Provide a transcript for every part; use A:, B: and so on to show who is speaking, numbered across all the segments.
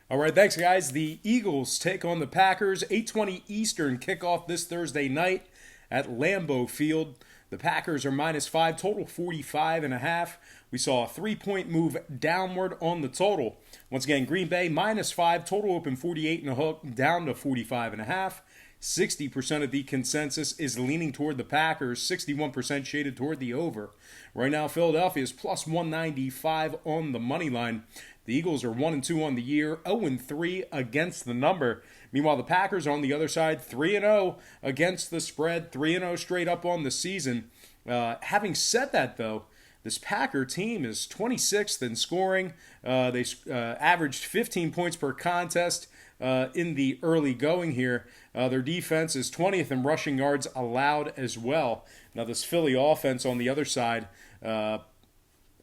A: All right, thanks, guys. The Eagles take on the Packers. 8:20 Eastern kickoff this Thursday night at Lambeau Field. The Packers are -5, total 45.5. We saw a 3-point move downward on the total. Once again, Green Bay -5, total open 48 and a hook, down to 45.5. 60% of the consensus is leaning toward the Packers, 61% shaded toward the over. Right now, Philadelphia is plus 195 on the money line. The Eagles are 1-2 on the year, 0-3 against the number. Meanwhile, the Packers are on the other side, 3-0 against the spread, 3-0 straight up on the season. Having said that, though, this Packer team is 26th in scoring. They averaged 15 points per contest in the early going here. Their defense is 20th in rushing yards allowed as well. Now, this Philly offense on the other side,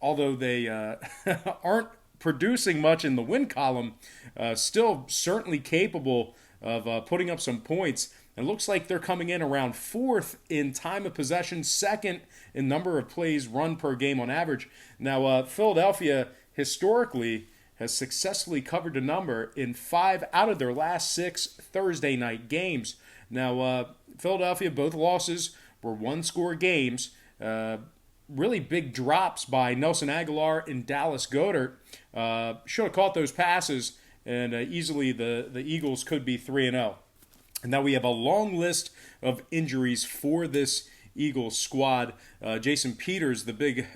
A: although they aren't producing much in the win column, still certainly capable of putting up some points. It looks like they're coming in around 4th in time of possession, 2nd in number of plays run per game on average. Now, Philadelphia historically has successfully covered the number in 5 out of their last 6 Thursday night games. Now, Philadelphia, both losses were one-score games. Really big drops by Nelson Aguilar and Dallas Goedert. Should have caught those passes, and easily the Eagles could be 3-0. And now we have a long list of injuries for this Eagles squad. Jason Peters, the big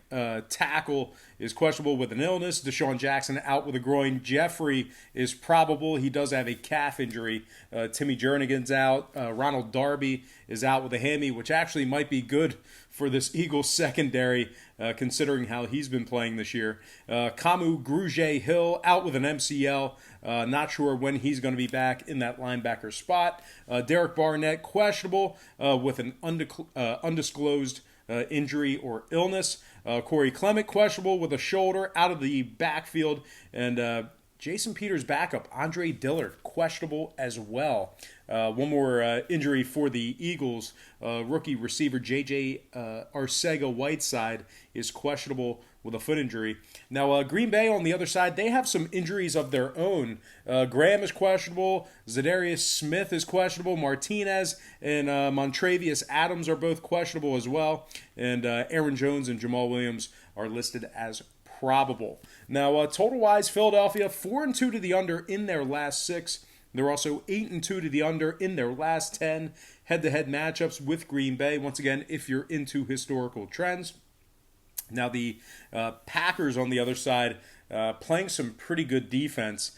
A: tackle, is questionable with an illness. Deshaun Jackson out with a groin. Jeffrey is probable. He does have a calf injury. Timmy Jernigan's out. Ronald Darby is out with a hammy, which actually might be good for this Eagles secondary, considering how he's been playing this year. Kamu Grugier-Hill out with an MCL. Not sure when he's going to be back in that linebacker spot. Derek Barnett questionable with an undisclosed injury or illness. Corey Clement questionable with a shoulder out of the backfield. And Jason Peters' backup, Andre Dillard, questionable as well. One more injury for the Eagles. Rookie receiver J.J. Arcega-Whiteside is questionable with a foot injury. Now, Green Bay on the other side, they have some injuries of their own. Graham is questionable. Zadarius Smith is questionable. Martinez and Montravius Adams are both questionable as well. And Aaron Jones and Jamal Williams are listed as probable. Now, total-wise, Philadelphia 4-2 to the under in their last 6. They're also 8-2 to the under in their last 10 head-to-head matchups with Green Bay. Once again, if you're into historical trends. Now, the Packers on the other side playing some pretty good defense.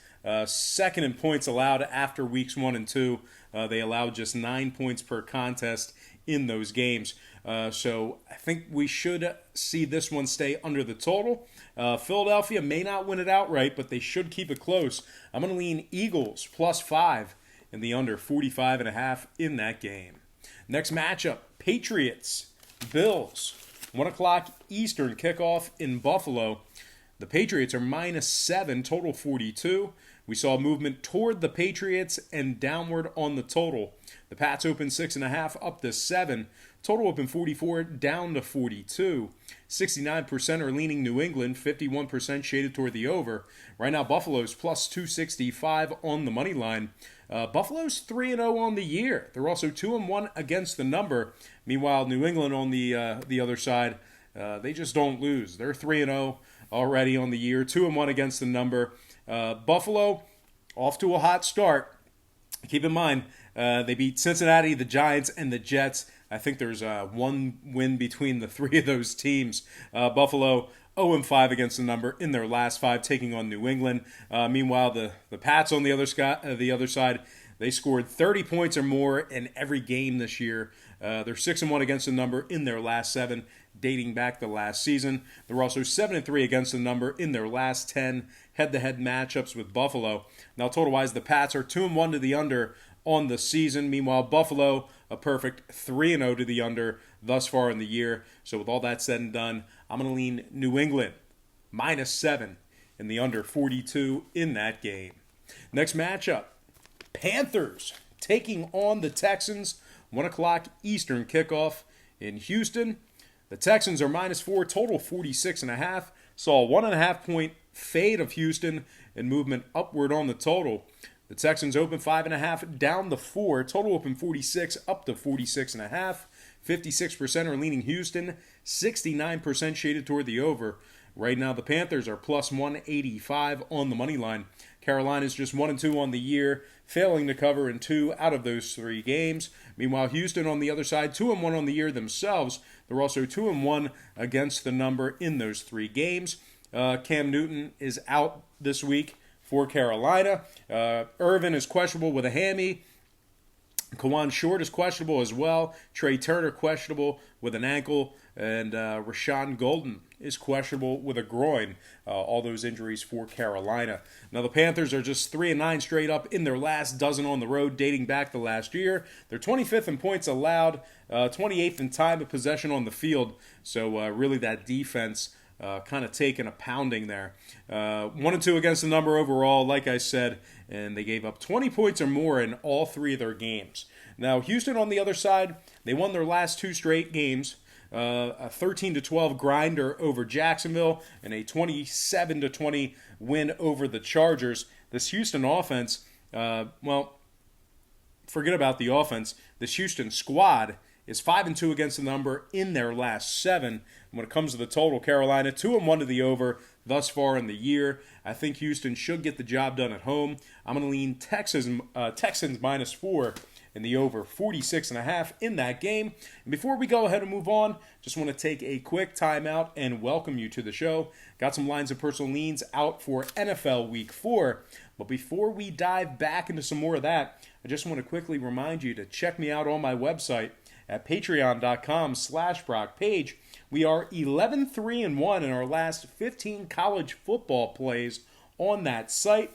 A: Second in points allowed after weeks 1 and 2. They allowed just 9 points per contest in those games. So I think we should see this one stay under the total. Philadelphia may not win it outright, but they should keep it close. I'm going to lean Eagles +5 in the under 45.5 in that game. Next matchup, Patriots, Bills. 1 o'clock Eastern kickoff in Buffalo. The Patriots are -7, total 42. We saw movement toward the Patriots and downward on the total. The Pats open 6.5 up to 7. Total open 44 down to 42. 69% are leaning New England, 51% shaded toward the over. Right now, Buffalo's +265 on the money line. Buffalo's 3-0 on the year. They're also 2-1 against the number. Meanwhile, New England on the other side, they just don't lose. They're 3-0 already on the year, 2-1 against the number. Buffalo off to a hot start. Keep in mind, they beat Cincinnati, the Giants, and the Jets. I think there's one win between the 3 of those teams. Buffalo 0-5 against the number in their last 5, taking on New England. Meanwhile, the Pats on the other side, they scored 30 points or more in every game this year. They're 6-1 against the number in their last 7, dating back to last season. They're also 7-3 against the number in their last 10 head-to-head matchups with Buffalo. Now, total-wise, the Pats are 2-1 to the under on the season. Meanwhile, Buffalo, a perfect 3-0 to the under thus far in the year. So with all that said and done, I'm going to lean New England -7 in the under 42 in that game. Next matchup, Panthers taking on the Texans. 1 o'clock Eastern kickoff in Houston. The Texans are -4, total 46.5. Saw a 1.5 point fade of Houston and movement upward on the total. The Texans open 5.5, down to 4. Total open 46, up to 46.5. 56% are leaning Houston, 69% shaded toward the over. Right now, the Panthers are plus 185 on the money line. Carolina's just 1-2 on the year, failing to cover in 2 out of those 3 games. Meanwhile, Houston on the other side, 2-1 on the year themselves. They're also 2-1 against the number in those 3 games. Cam Newton is out this week for Carolina. Irvin is questionable with a hammy. Kawan Short is questionable as well. Trey Turner questionable with an ankle. And Rashawn Golden is questionable with a groin. All those injuries for Carolina. Now the Panthers are just 3-9 straight up in their last dozen on the road dating back to last year. They're 25th in points allowed, 28th in time of possession on the field. So really that defense kind of taking a pounding there. 1-2 against the number overall, like I said, and they gave up 20 points or more in all 3 of their games. Now, Houston on the other side, they won their last 2 straight games. A 13-12 grinder over Jacksonville and a 27-20 win over the Chargers. This Houston offense, well, forget about the offense. This Houston squad is 5-2 against the number in their last 7. When it comes to the total, Carolina 2-1 to the over thus far in the year. I think Houston should get the job done at home. I'm going to lean Texans -4 in the over 46.5 in that game. And before we go ahead and move on, just want to take a quick timeout and welcome you to the show. Got some lines of personal leans out for NFL Week 4. But before we dive back into some more of that, I just want to quickly remind you to check me out on my website at patreon.com/BrockPage. We are 11-3-1 in our last 15 college football plays on that site,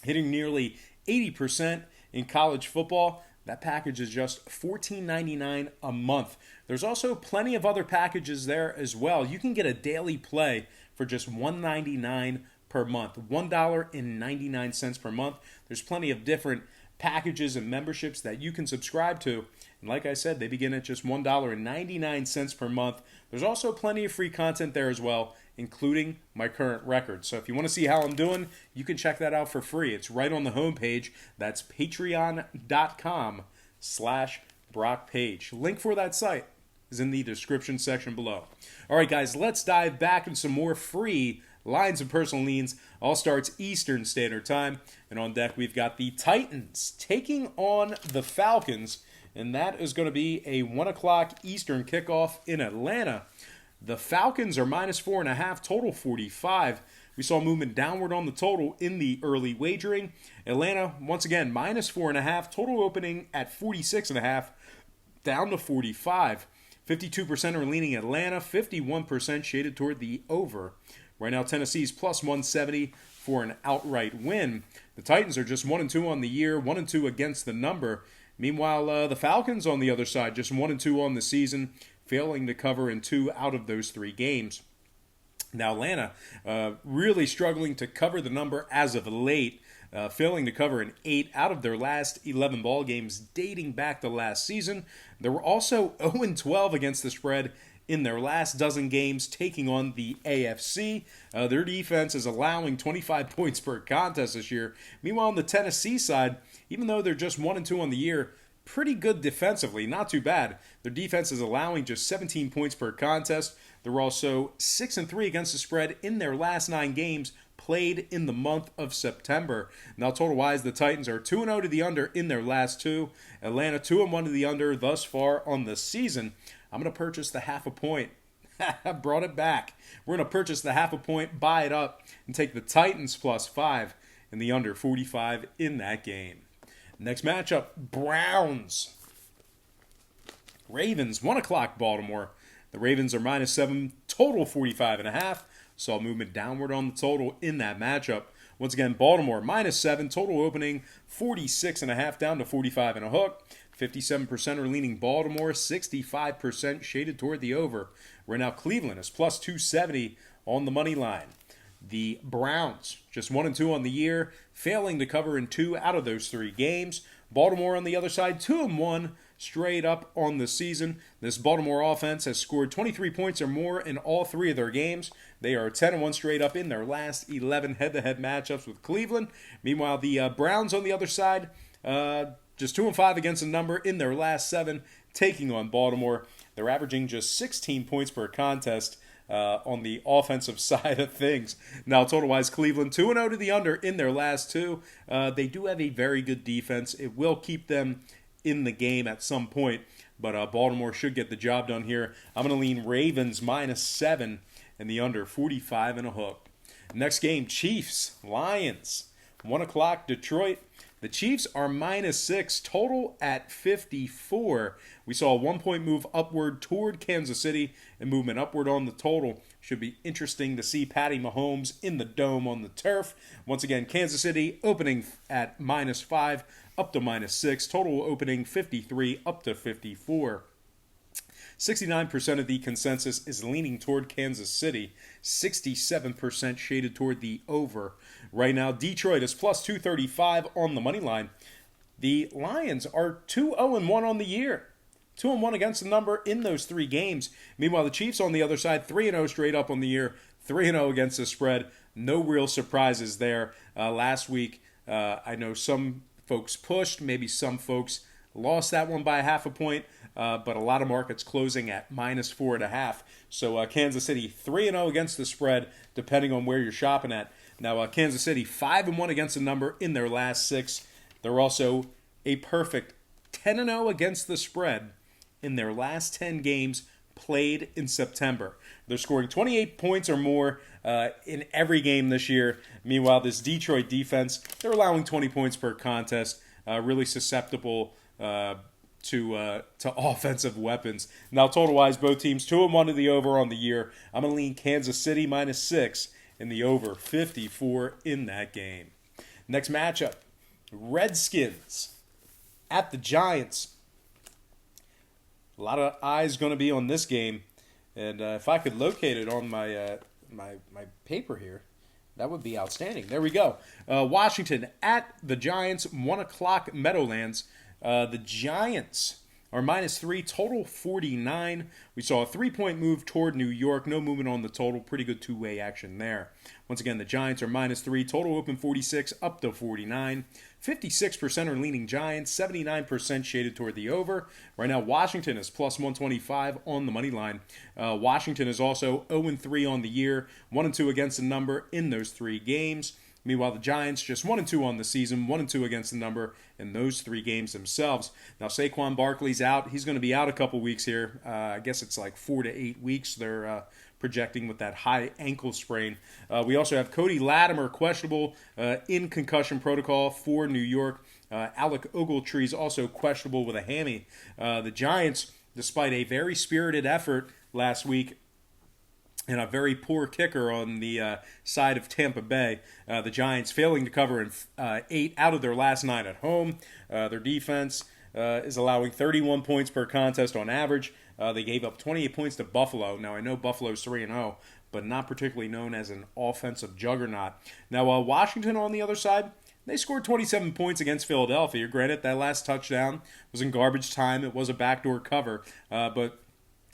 A: hitting nearly 80% in college football. That package is just $14.99 a month. There's also plenty of other packages there as well. You can get a daily play for just $1.99 per month, $1.99 per month. There's plenty of different packages and memberships that you can subscribe to. And like I said, they begin at just $1.99 per month. There's also plenty of free content there as well, including my current record. So if you want to see how I'm doing, you can check that out for free. It's right on the homepage. That's patreon.com/BrockPage. Link for that site is in the description section below. All right, guys, let's dive back into some more free lines of personal leans. All starts Eastern Standard Time. And on deck, we've got the Titans taking on the Falcons. And that is going to be a 1 o'clock Eastern kickoff in Atlanta. The Falcons are -4.5, total 45. We saw movement downward on the total in the early wagering. Atlanta, once again, -4.5, total opening at 46.5, down to 45. 52% are leaning Atlanta, 51% shaded toward the over. Right now, Tennessee's plus 170 for an outright win. The Titans are just 1-2 on the year, 1-2 against the number. Meanwhile, the Falcons on the other side, just 1-2 on the season, failing to cover in 2 out of those 3 games. Now, Atlanta really struggling to cover the number as of late, failing to cover in 8 out of their last 11 ball games dating back to last season. They were also 0-12 against the spread in their last dozen games taking on the AFC. Their defense is allowing 25 points per contest this year. Meanwhile, on the Tennessee side, even though they're just 1-2 on the year, pretty good defensively, not too bad. Their defense is allowing just 17 points per contest. They're also 6-3 against the spread in their last 9 games played in the month of September. Now, total-wise, the Titans are 2-0 to the under in their last 2. Atlanta 2-1 to the under thus far on the season. I'm going to purchase the half a point. I brought it back. We're going to purchase the half a point, buy it up, and take the Titans +5 and the under 45 in that game. Next matchup, Browns. Ravens, 1 o'clock Baltimore. The Ravens are -7, total 45.5. Saw movement downward on the total in that matchup. Once again, Baltimore -7, total opening 46.5 down to 45 and a hook. 57% are leaning Baltimore, 65% shaded toward the over. Right now, Cleveland is plus 270 on the money line. The Browns, just 1-2 on the year, failing to cover in 2 out of those 3 games. Baltimore on the other side, 2-1, straight up on the season. This Baltimore offense has scored 23 points or more in all 3 of their games. They are 10-1 straight up in their last 11 head-to-head matchups with Cleveland. Meanwhile, the Browns on the other side, just 2-5 against the number in their last 7, taking on Baltimore. They're averaging just 16 points per contest on the offensive side of things. Now, total-wise, Cleveland 2-0 to the under in their last 2. They do have a very good defense. It will keep them in the game at some point, but Baltimore should get the job done here. I'm going to lean Ravens -7 and the under 45 and a hook. Next game, Chiefs, Lions, 1 o'clock, Detroit. The Chiefs are -6, total at 54. We saw a 1-point move upward toward Kansas City and movement upward on the total. Should be interesting to see Patty Mahomes in the dome on the turf. Once again, Kansas City opening at -5 up to -6. Total opening 53 up to 54. 69% of the consensus is leaning toward Kansas City. 67% shaded toward the over. Right now, Detroit is plus 235 on the money line. The Lions are 2-0-1 on the year. 2-1 against the number in those 3 games. Meanwhile, the Chiefs on the other side, 3-0 straight up on the year. 3-0 against the spread. No real surprises there. Last week, I know some folks pushed. Maybe some folks lost that one by 0.5 point. But a lot of markets closing at -4.5. So Kansas City 3-0 against the spread, depending on where you're shopping at. Now Kansas City 5-1 against the number in their last 6. They're also a perfect 10-0 against the spread in their last 10 games played in September. They're scoring 28 points or more in every game this year. Meanwhile, this Detroit defense, they're allowing 20 points per contest. Really susceptible to offensive weapons. Now, total-wise, both teams 2-1 to the over on the year. I'm going to lean Kansas City -6 in the over 54 in that game. Next matchup, Redskins at the Giants. A lot of eyes going to be on this game, and if I could locate it on my my paper here, that would be outstanding. There we go. Washington at the Giants, 1 o'clock, Meadowlands. The Giants are -3, total 49. We saw a 3-point move toward New York. No movement on the total. Pretty good two-way action there. Once again, the Giants are -3, total open 46 up to 49. 56% are leaning Giants, 79% shaded toward the over. Right now, Washington is plus 125 on the money line. Washington is also 0-3 on the year, 1-2 against the number in those 3 games. Meanwhile, the Giants just 1-2 on the season, 1-2 against the number in those 3 games themselves. Now, Saquon Barkley's out. He's going to be out a couple weeks here. I guess it's like 4 to 8 weeks they're projecting with that high ankle sprain. We also have Cody Latimer questionable in concussion protocol for New York. Alec Ogletree's also questionable with a hammy. The Giants, despite a very spirited effort last week, and a very poor kicker on the side of Tampa Bay. The Giants failing to cover in 8 out of their last 9 at home. Their defense is allowing 31 points per contest on average. They gave up 28 points to Buffalo. Now, I know Buffalo's 3-0, but not particularly known as an offensive juggernaut. Now, Washington on the other side, they scored 27 points against Philadelphia. Granted, that last touchdown was in garbage time. It was a backdoor cover, but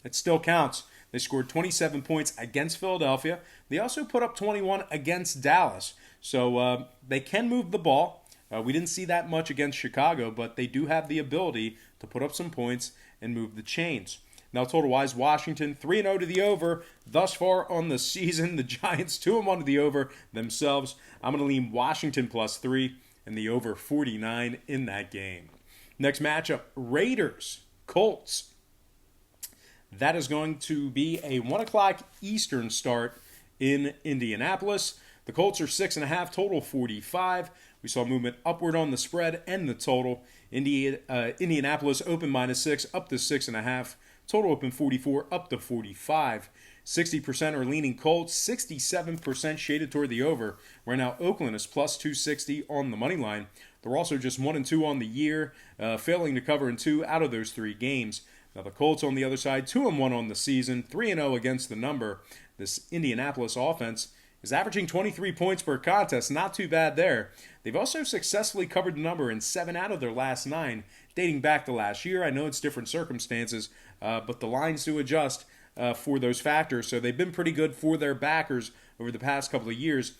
A: it still counts. They scored 27 points against Philadelphia. They also put up 21 against Dallas. So they can move the ball. We didn't see that much against Chicago, but they do have the ability to put up some points and move the chains. Now, total-wise, Washington 3-0 to the over. Thus far on the season, the Giants 2-1 to the over themselves. I'm going to lean Washington +3 and the over 49 in that game. Next matchup, Raiders, Colts. That is going to be a 1 o'clock Eastern start in Indianapolis. The Colts are 6.5, total 45. We saw movement upward on the spread and the total. Indianapolis open -6 up to 6.5. Total open 44 up to 45. 60% are leaning Colts, 67% shaded toward the over. Right now, Oakland is plus 260 on the money line. They're also just 1-2 on the year, failing to cover in 2 out of those 3 games. Now, the Colts on the other side, 2-1 on the season, 3-0 against the number. This Indianapolis offense is averaging 23 points per contest. Not too bad there. They've also successfully covered the number in 7 out of their last 9, dating back to last year. I know it's different circumstances, but the lines do adjust for those factors. So they've been pretty good for their backers over the past couple of years.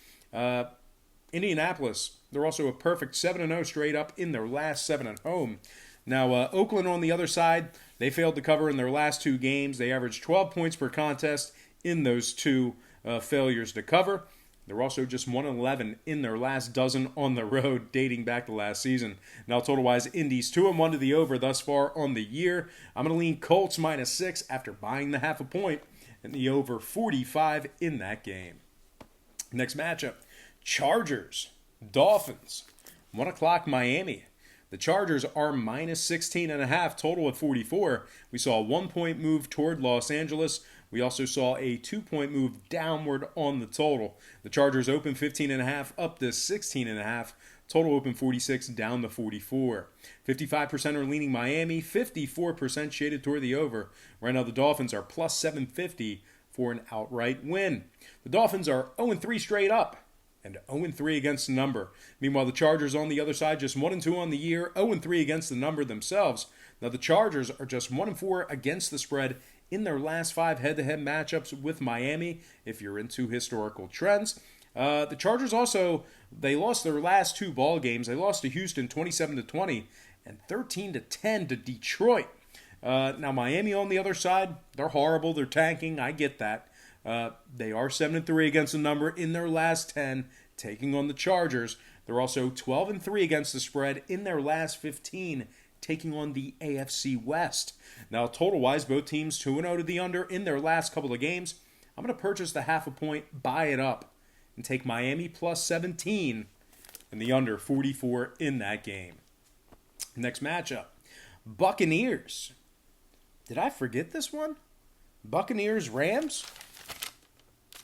A: Indianapolis, they're also a perfect 7-0 straight up in their last 7 at home. Now, Oakland on the other side, they failed to cover in their last 2 games. They averaged 12 points per contest in those 2 failures to cover. They're also just 1-11 in their last dozen on the road, dating back to last season. Now, total-wise, Indy's 2-1 to the over thus far on the year. I'm going to lean Colts -6 after buying the half a point, and the over 45 in that game. Next matchup, Chargers, Dolphins, 1 o'clock Miami. The Chargers are -16.5, total at 44. We saw a 1-point move toward Los Angeles. We also saw a 2-point move downward on the total. The Chargers open 15.5 up to 16.5. Total open 46 down to 44. 55% are leaning Miami, 54% shaded toward the over. Right now the Dolphins are plus 750 for an outright win. The Dolphins are 0-3 straight up and 0-3 against the number. Meanwhile, the Chargers on the other side just 1-2 on the year, 0-3 against the number themselves. Now the Chargers are just 1-4 against the spread in their last 5 head-to-head matchups with Miami, if you're into historical trends. The Chargers also, they lost their last 2 ball games. They lost to Houston 27-20 and 13-10 to Detroit. Now Miami on the other side, they're horrible. They're tanking. I get that. They are 7-3 against the number in their last 10, taking on the Chargers. They're also 12-3 against the spread in their last 15, taking on the AFC West. Now, total-wise, both teams 2-0 to the under in their last couple of games. I'm going to purchase the half a point, buy it up, and take Miami plus 17 and the under 44 in that game. Next matchup, Buccaneers. Did I forget this one? Buccaneers, Rams?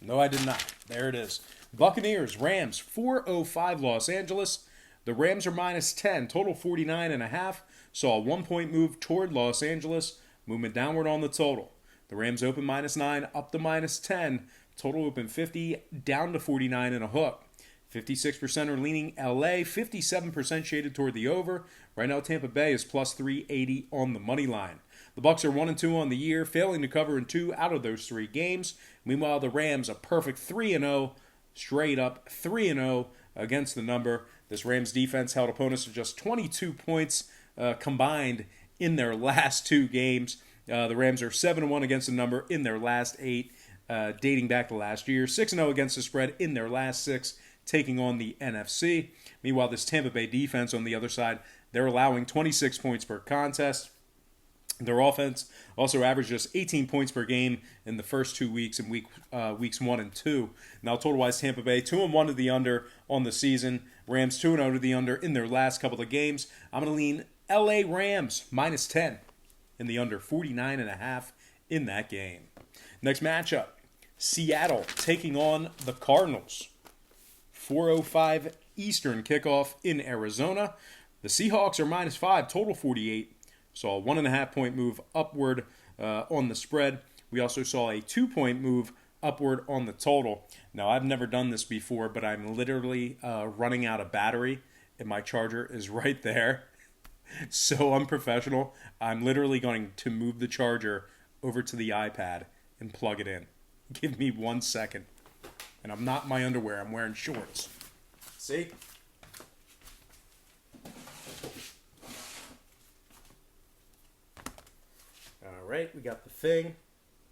A: No, I did not. There it is. Buccaneers, Rams, 405 Los Angeles. The Rams are -10, total 49.5. Saw a 1-point move toward Los Angeles, movement downward on the total. The Rams open -9, up to -10. Total open 50, down to 49 and a hook. 56% are leaning LA, 57% shaded toward the over. Right now, Tampa Bay is plus 380 on the money line. The Bucs are 1-2 on the year, failing to cover in 2 out of those 3 games. Meanwhile, the Rams a perfect 3-0, straight up 3-0 against the number. This Rams defense held opponents to just 22 points combined in their last 2 games. The Rams are 7-1 against the number in their last 8, dating back to last year. 6-0 against the spread in their last 6, taking on the NFC. Meanwhile, this Tampa Bay defense on the other side, they're allowing 26 points per contest. Their offense also averaged just 18 points per game in the first 2 weeks, in weeks 1 and 2. Now, total-wise, Tampa Bay 2-1 to the under on the season. Rams 2-0 to the under in their last couple of games. I'm going to lean LA Rams -10 in the under 49.5 in that game. Next matchup, Seattle taking on the Cardinals. 4:05 Eastern kickoff in Arizona. The Seahawks are -5, total 48. Saw a 1.5-point move upward on the spread. We also saw a 2-point move upward on the total. Now, I've never done this before, but I'm literally running out of battery, and my charger is right there. So unprofessional. I'm literally going to move the charger over to the iPad and plug it in. Give me 1 second. And I'm not in my underwear. I'm wearing shorts. See? All right, we got the thing.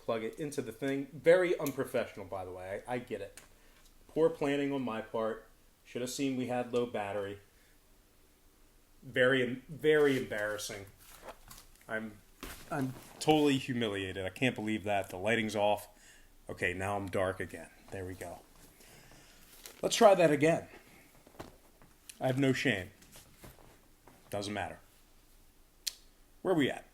A: Plug it into the thing. Very unprofessional, by the way. I get it. Poor planning on my part. Should have seen we had low battery. Very, very embarrassing. I'm totally humiliated. I can't believe that. The lighting's off. Okay, now I'm dark again. There we go. Let's try that again. I have no shame. Doesn't matter. Where are we at?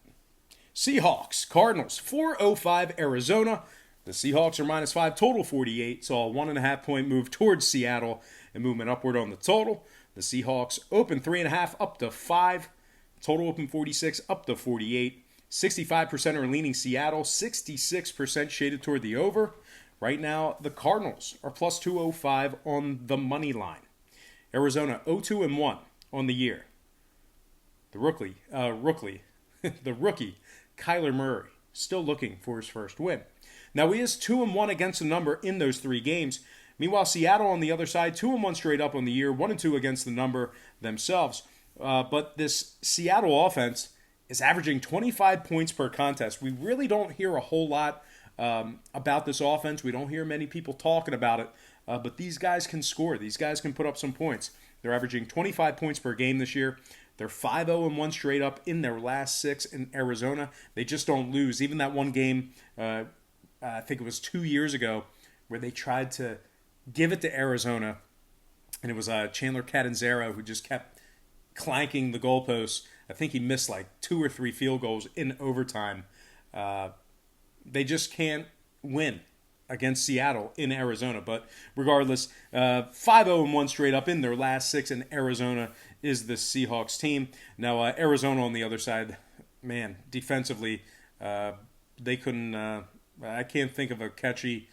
A: Seahawks, Cardinals, 4:05 Arizona. The Seahawks are -5, total 48. Saw a 1.5-point move towards Seattle and movement upward on the total. The Seahawks open 3.5 up to 5. Total open 46 up to 48. 65% are leaning Seattle, 66% shaded toward the over. Right now, the Cardinals are plus 205 on the money line. Arizona 0-2-1 on the year. The rookie, the rookie, Kyler Murray, still looking for his first win. Now he is 2-1 against the number in those 3 games. Meanwhile, Seattle on the other side, 2-1 straight up on the year, 1-2 against the number themselves. But this Seattle offense is averaging 25 points per contest. We really don't hear a whole lot about this offense. We don't hear many people talking about it. But these guys can score. These guys can put up some points. They're averaging 25 points per game this year. They're 5-0-1 straight up in their last 6 in Arizona. They just don't lose. Even that one game, I think it was 2 years ago, where they tried to give it to Arizona, and it was Chandler Catanzaro who just kept clanking the goalposts. I think he missed like 2 or 3 field goals in overtime. They just can't win against Seattle in Arizona. But regardless, 5-0-1 straight up in their last 6 in Arizona is the Seahawks team. Now, Arizona on the other side, man, defensively, they couldn't, I can't think of a catchy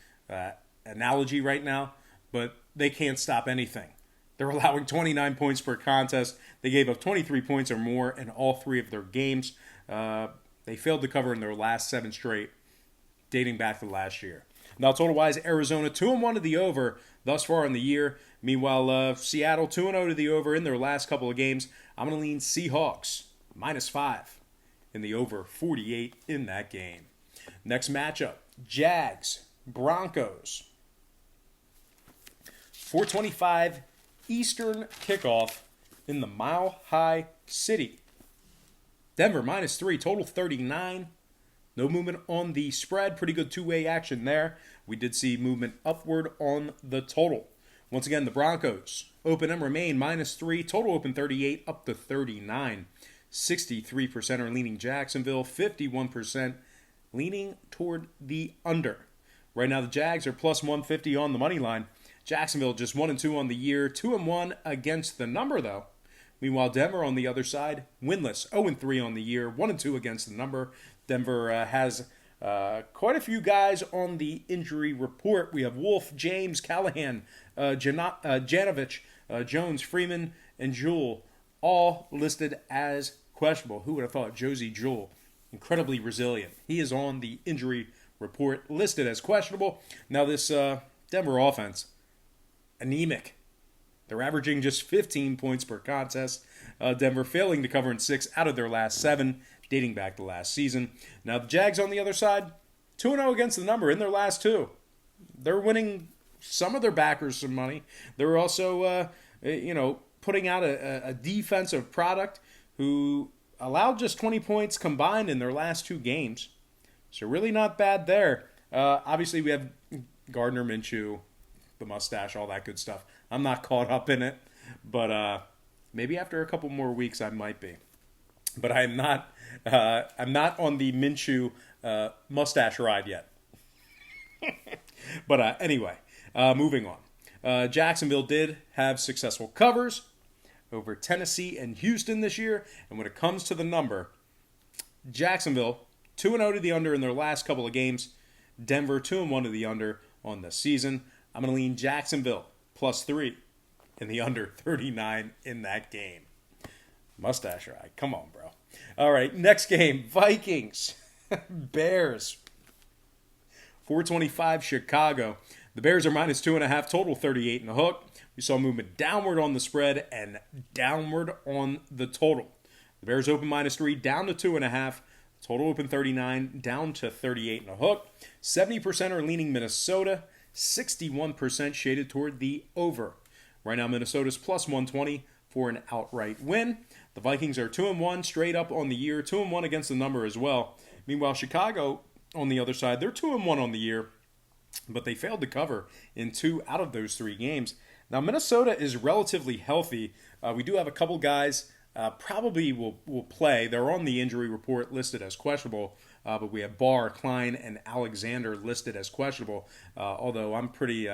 A: analogy right now, but they can't stop anything. They're allowing 29 points per contest. They gave up 23 points or more in all 3 of their games. They failed to cover in their last 7 straight, dating back to last year. Now, total-wise, Arizona 2-1 to the over thus far in the year. Meanwhile, Seattle 2-0 to the over in their last couple of games. I'm going to lean Seahawks -5 in the over 48 in that game. Next matchup, Jags, Broncos. 4:25 Eastern kickoff in the Mile High City. Denver -3, total 39. No movement on the spread. Pretty good two-way action there. We did see movement upward on the total. Once again, the Broncos open and remain -3. Total open 38 up to 39. 63% are leaning Jacksonville. 51% leaning toward the under. Right now, the Jags are plus 150 on the money line. Jacksonville just 1-2 on the year. 2-1 against the number, though. Meanwhile, Denver on the other side, winless. 0-3 on the year. 1-2 against the number. Denver has quite a few guys on the injury report. We have Wolf, James, Callahan, Janovich, Jones, Freeman, and Jewell, all listed as questionable. Who would have thought? Josie Jewell, incredibly resilient. He is on the injury report, listed as questionable. Now this Denver offense, anemic. They're averaging just 15 points per contest. Denver failing to cover in 6 out of their last 7. Dating back to last season. Now, the Jags on the other side, 2-0 against the number in their last 2. They're winning some of their backers some money. They're also, putting out a defensive product who allowed just 20 points combined in their last 2 games. So really not bad there. Obviously, we have Gardner Minshew, the mustache, all that good stuff. I'm not caught up in it, but maybe after a couple more weeks I might be. But I'm not on the Minshew mustache ride yet. But anyway, moving on. Jacksonville did have successful covers over Tennessee and Houston this year. And when it comes to the number, Jacksonville 2-0 to the under in their last couple of games. Denver 2-1 to the under on the season. I'm going to lean Jacksonville +3 in the under 39 in that game. Mustache ride. Come on, bro. All right, next game. Vikings. Bears. 4:25 Chicago. The Bears are -2.5. Total 38 and a hook. We saw movement downward on the spread and downward on the total. The Bears open -3 down to 2.5. Total open 39 down to 38 and a hook. 70% are leaning Minnesota. 61% shaded toward the over. Right now, Minnesota's +120 for an outright win. The Vikings are 2-1 straight up on the year, 2-1 against the number as well. Meanwhile, Chicago on the other side, they're 2-1 on the year, but they failed to cover in 2 out of those 3 games. Now, Minnesota is relatively healthy. We do have a couple guys probably will play. They're on the injury report listed as questionable, but we have Barr, Klein, and Alexander listed as questionable, although I'm pretty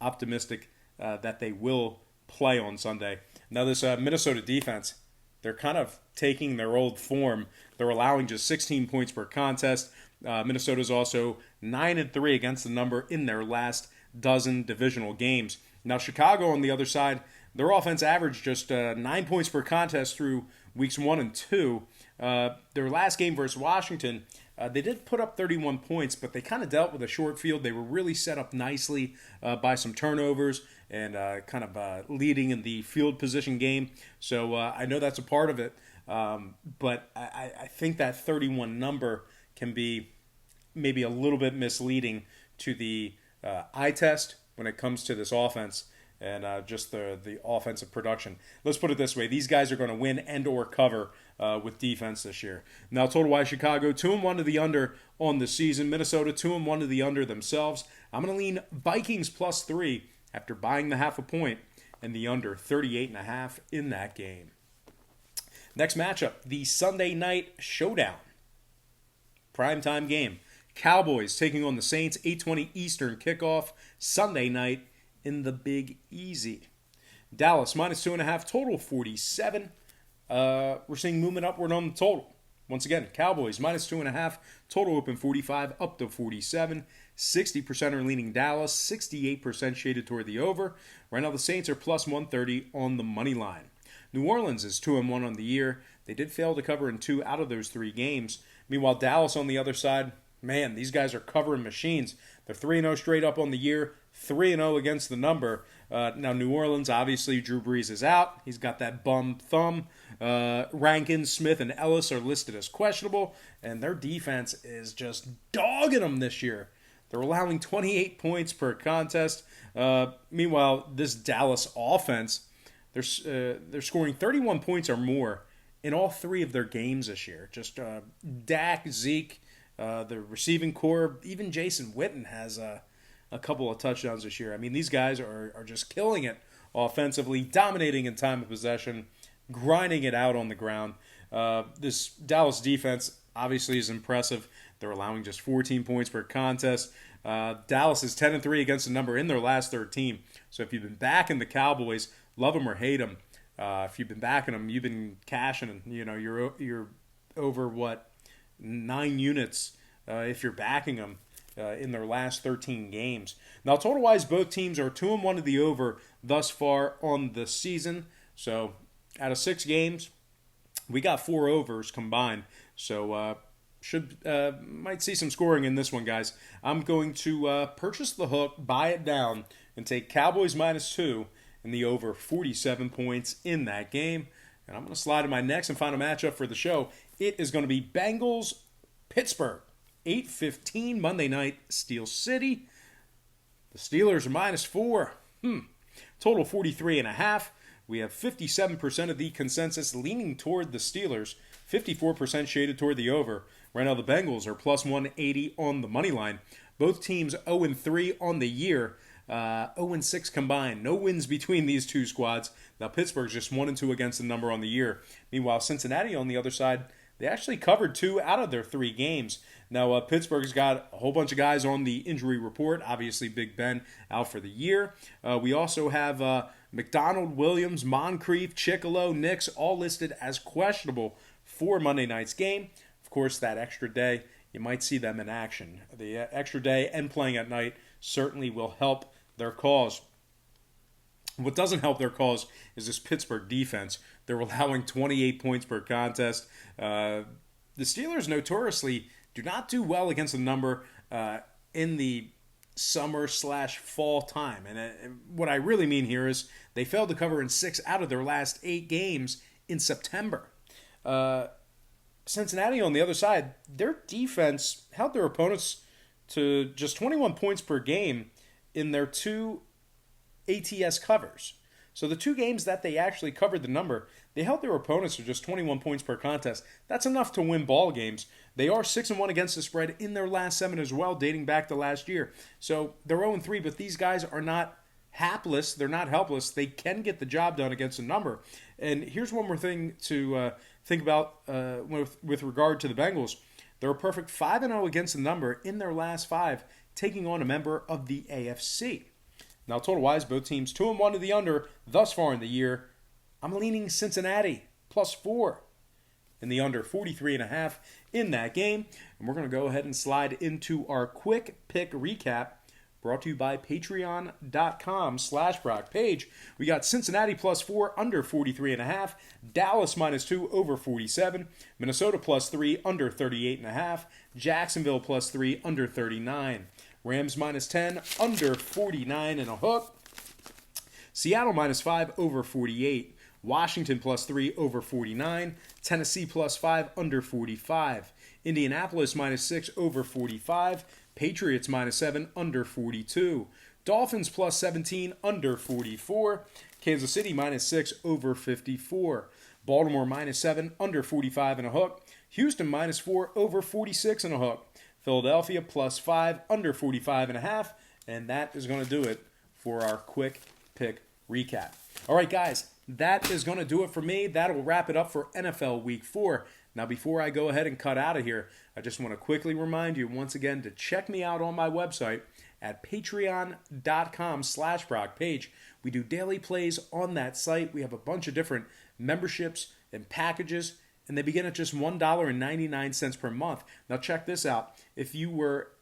A: optimistic that they will play on Sunday. Now, this Minnesota defense, they're kind of taking their old form. They're allowing just 16 points per contest. Minnesota's also 9-3 against the number in their last dozen divisional games. Now, Chicago on the other side, their offense averaged just 9 points per contest through weeks 1 and 2. Their last game versus Washington, they did put up 31 points, but they kind of dealt with a short field. They were really set up nicely by some turnovers and kind of leading in the field position game. So I know that's a part of it, but I think that 31 number can be maybe a little bit misleading to the eye test when it comes to this offense and just the offensive production. Let's put it this way. These guys are going to win and or cover with defense this year. Now, total-wise, Chicago, 2-1 to the under on the season. Minnesota, 2-1 to the under themselves. I'm going to lean Vikings +3 after buying the half a point and the under 38.5 in that game. Next matchup, the Sunday night showdown. Primetime game. Cowboys taking on the Saints, 8:20 Eastern kickoff, Sunday night in the Big Easy. Dallas, -2.5, total 47. We're seeing movement upward on the total. Once again, Cowboys, -2.5, total open 45, up to 47. 60% are leaning Dallas, 68% shaded toward the over. Right now, the Saints are +130 on the money line. New Orleans is 2-1 on the year. They did fail to cover in 2 out of those 3 games. Meanwhile, Dallas on the other side, man, these guys are covering machines. They're 3-0 straight up on the year, 3-0 against the number. Now, New Orleans, obviously, Drew Brees is out. He's got that bum thumb. Rankins, Smith, and Ellis are listed as questionable, and their defense is just dogging them this year. They're allowing 28 points per contest. Meanwhile, this Dallas offense, they're scoring 31 points or more in all 3 of their games this year. Just Dak, Zeke, the receiving core, even Jason Witten has a couple of touchdowns this year. I mean, these guys are just killing it offensively, dominating in time of possession, grinding it out on the ground. This Dallas defense obviously is impressive. They're allowing just 14 points per contest. Dallas is 10-3 against the number in their last 13. So if you've been backing the Cowboys, love them or hate them. If you've been backing them, you've been cashing. You know, you're over 9 units if you're backing them in their last 13 games. Now, total-wise, both teams are 2-1 to the over thus far on the season. So out of 6 games, we got 4 overs combined. So might see some scoring in this one, guys. I'm going to purchase the hook, buy it down, and take Cowboys -2 and the over 47 points in that game. And I'm going to slide to my next and final matchup for the show. It is going to be Bengals-Pittsburgh. 8:15 Monday night, Steel City. The Steelers are -4. Total 43.5. We have 57% of the consensus leaning toward the Steelers, 54% shaded toward the over. Right now, the Bengals are +180 on the money line. Both teams 0-3 on the year, 0-6 combined. No wins between these two squads. Now, Pittsburgh's just 1-2 against the number on the year. Meanwhile, Cincinnati on the other side, they actually covered 2 out of their 3 games. Now, Pittsburgh's got a whole bunch of guys on the injury report. Obviously, Big Ben out for the year. We also have McDonald, Williams, Moncrief, Chickalo, Nix, all listed as questionable for Monday night's game. Of course, that extra day, you might see them in action. The extra day and playing at night certainly will help their cause. What doesn't help their cause is this Pittsburgh defense. They're allowing 28 points per contest. The Steelers notoriously do not do well against the number in the summer/fall time. And what I really mean here is they failed to cover in 6 out of their last 8 games in September. Cincinnati on the other side, their defense held their opponents to just 21 points per game in their 2 ATS covers. So the 2 games that they actually covered the number, they held their opponents to just 21 points per contest. That's enough to win ball games. They are 6-1 against the spread in their last 7 as well, dating back to last year. So they're 0-3, but these guys are not hapless. They're not helpless. They can get the job done against a number. And here's one more thing to think about with regard to the Bengals. They're a perfect 5-0 against the number in their last 5, taking on a member of the AFC. Now, total-wise, both teams 2-1 to the under thus far in the year. I'm leaning Cincinnati +4 in the under 43.5 in that game. And we're going to go ahead and slide into our quick pick recap brought to you by patreon.com/Brock Page. We got Cincinnati +4 under 43.5, Dallas -2 over 47, Minnesota +3 under 38.5, Jacksonville +3 under 39, Rams -10 under 49 and a hook, Seattle -5 over 48, Washington +3 over 49, Tennessee +5 under 45, Indianapolis -6 over 45, Patriots -7 under 42, Dolphins +17 under 44, Kansas City -6 over 54, Baltimore -7 under 45 and a hook, Houston -4 over 46 and a hook, Philadelphia +5 under 45.5, and that is going to do it for our quick pick recap. All right, guys, that is going to do it for me. That'll wrap it up for NFL Week 4. Now, before I go ahead and cut out of here, I just want to quickly remind you once again to check me out on my website at patreon.com/Brock Page. We do daily plays on that site. We have a bunch of different memberships and packages, and they begin at just $1.99 per month. Now, check this out. If you were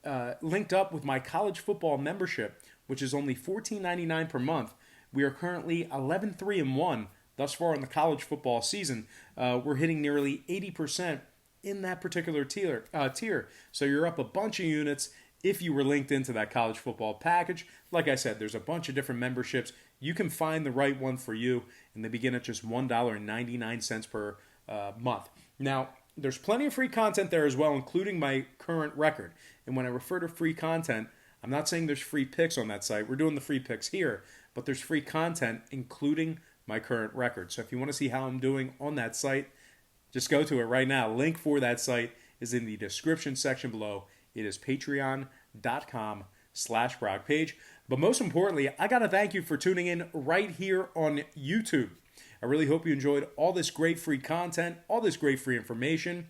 A: linked up with my college football membership, which is only $14.99 per month, we are currently 11-3-1 thus far in the college football season. We're hitting nearly 80% in that particular tier. So you're up a bunch of units if you were linked into that college football package. Like I said, there's a bunch of different memberships. You can find the right one for you, and they begin at just $1.99 per month. Now, there's plenty of free content there as well, including my current record. And when I refer to free content, I'm not saying there's free picks on that site. We're doing the free picks here, but there's free content, including my current record. So if you want to see how I'm doing on that site, just go to it right now. Link for that site is in the description section below. It is patreon.com/Brock Page. But most importantly, I got to thank you for tuning in right here on YouTube. I really hope you enjoyed all this great free content, all this great free information.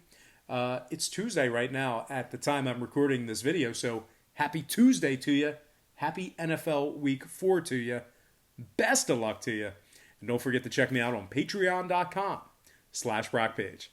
A: It's Tuesday right now at the time I'm recording this video, so happy Tuesday to you. Happy NFL Week 4 to you. Best of luck to you. And don't forget to check me out on patreon.com/Brock Page.